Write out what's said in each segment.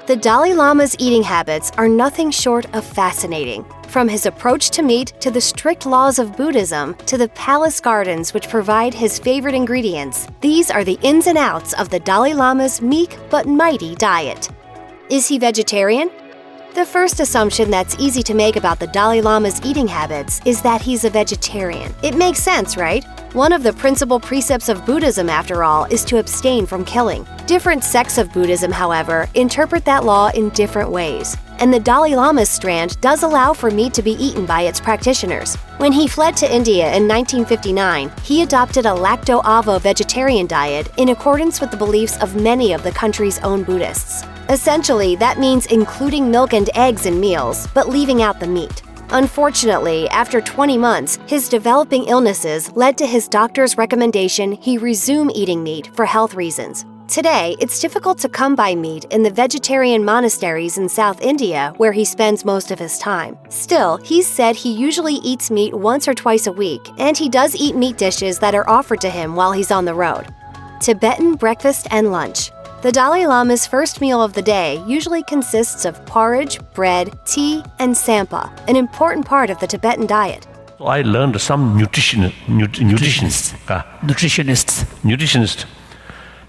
The Dalai Lama's eating habits are nothing short of fascinating. From his approach to meat to the strict laws of Buddhism to the palace gardens which provide his favorite ingredients, these are the ins and outs of the Dalai Lama's meek but mighty diet. Is he vegetarian? The first assumption that's easy to make about the Dalai Lama's eating habits is that he's a vegetarian. It makes sense, right? One of the principal precepts of Buddhism, after all, is to abstain from killing. Different sects of Buddhism, however, interpret that law in different ways. And the Dalai Lama's strand does allow for meat to be eaten by its practitioners. When he fled to India in 1959, he adopted a lacto-avo vegetarian diet in accordance with the beliefs of many of the country's own Buddhists. Essentially, that means including milk and eggs in meals, but leaving out the meat. Unfortunately, after 20 months, his developing illnesses led to his doctor's recommendation he resume eating meat for health reasons. Today, it's difficult to come by meat in the vegetarian monasteries in South India where he spends most of his time. Still, he's said he usually eats meat once or twice a week, and he does eat meat dishes that are offered to him while he's on the road. Tibetan breakfast and lunch. The Dalai Lama's first meal of the day usually consists of porridge, bread, tea, and Tsampa, an important part of the Tibetan diet. So I learned some nutritionists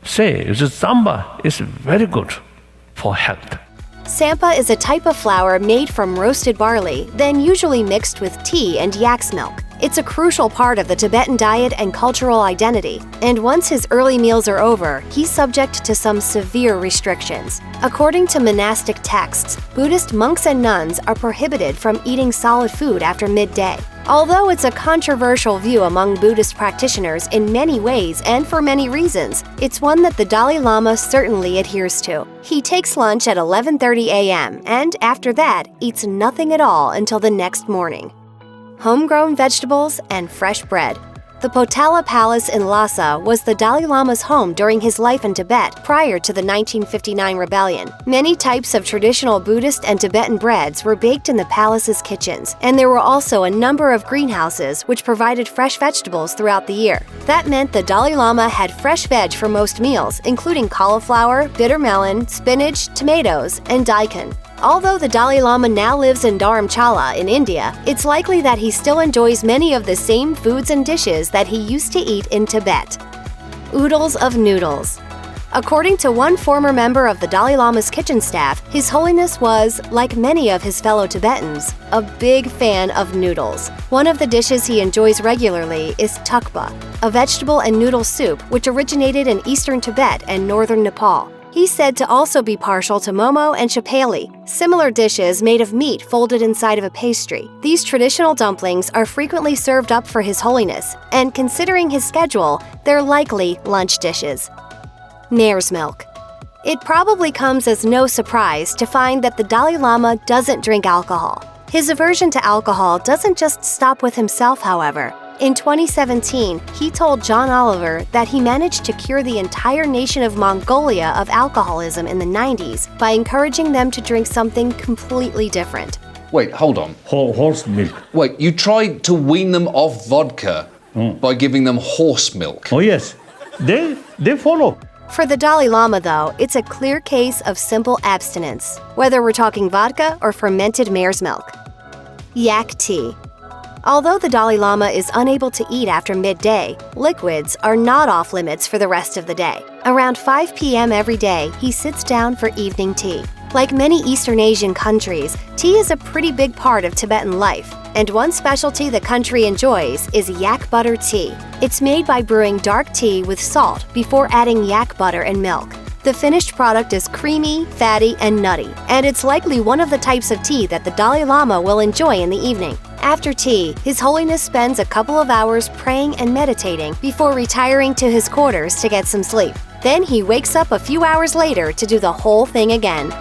say that Tsampa is very good for health. Tsampa is a type of flour made from roasted barley, then usually mixed with tea and yak's milk. It's a crucial part of the Tibetan diet and cultural identity, and once his early meals are over, he's subject to some severe restrictions. According to monastic texts, Buddhist monks and nuns are prohibited from eating solid food after midday. Although it's a controversial view among Buddhist practitioners in many ways and for many reasons, it's one that the Dalai Lama certainly adheres to. He takes lunch at 11:30 a.m. and after that, eats nothing at all until the next morning. Homegrown vegetables and fresh bread. The Potala Palace in Lhasa was the Dalai Lama's home during his life in Tibet prior to the 1959 rebellion. Many types of traditional Buddhist and Tibetan breads were baked in the palace's kitchens, and there were also a number of greenhouses which provided fresh vegetables throughout the year. That meant the Dalai Lama had fresh veg for most meals, including cauliflower, bitter melon, spinach, tomatoes, and daikon. Although the Dalai Lama now lives in Dharamshala in India, it's likely that he still enjoys many of the same foods and dishes that he used to eat in Tibet. Oodles of noodles. According to one former member of the Dalai Lama's kitchen staff, His Holiness was, like many of his fellow Tibetans, a big fan of noodles. One of the dishes he enjoys regularly is tukpa, a vegetable and noodle soup which originated in eastern Tibet and northern Nepal. He's said to also be partial to momo and chapeli, similar dishes made of meat folded inside of a pastry. These traditional dumplings are frequently served up for His Holiness, and considering his schedule, they're likely lunch dishes. Mare's milk. It probably comes as no surprise to find that the Dalai Lama doesn't drink alcohol. His aversion to alcohol doesn't just stop with himself, however. In 2017, he told John Oliver that he managed to cure the entire nation of Mongolia of alcoholism in the 90s by encouraging them to drink something completely different. Wait, hold on. Horse milk. Wait, you tried to wean them off vodka by giving them horse milk? Oh yes, they follow. For the Dalai Lama, though, it's a clear case of simple abstinence, whether we're talking vodka or fermented mare's milk. Yak tea. Although the Dalai Lama is unable to eat after midday, liquids are not off limits for the rest of the day. Around 5 p.m. every day, he sits down for evening tea. Like many Eastern Asian countries, tea is a pretty big part of Tibetan life, and one specialty the country enjoys is yak butter tea. It's made by brewing dark tea with salt before adding yak butter and milk. The finished product is creamy, fatty, and nutty, and it's likely one of the types of tea that the Dalai Lama will enjoy in the evening. After tea, His Holiness spends a couple of hours praying and meditating before retiring to his quarters to get some sleep. Then he wakes up a few hours later to do the whole thing again.